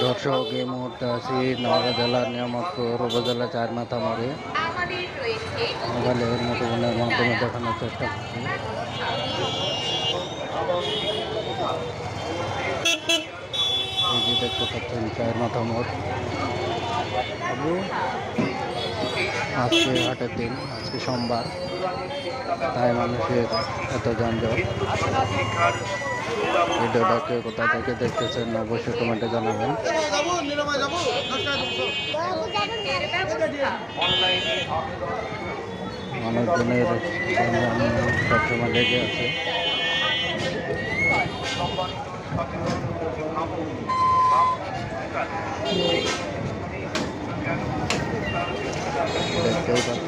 দর্শক এই মুহূর্তে আছি নওগাঁ জেলার নিয়ামতপুর উপজেলা চারমাথা মোড়ে মোবাইলের মুঠোফোনের মাধ্যমে দেখানোর চেষ্টা করছি। এই যে দেখতে পাচ্ছেন চারমাথা মোড়। আজকে হাটের দিন, আজকে সোমবার, তাই মানুষের এত যানজট। ভিডিওটাকে কোথা থেকে দেখতেছেন অবশ্যই কমেন্টে জানাবেন। মানুষজনের সবসময় লেগে আছে। দেখতেই পাচ্ছেন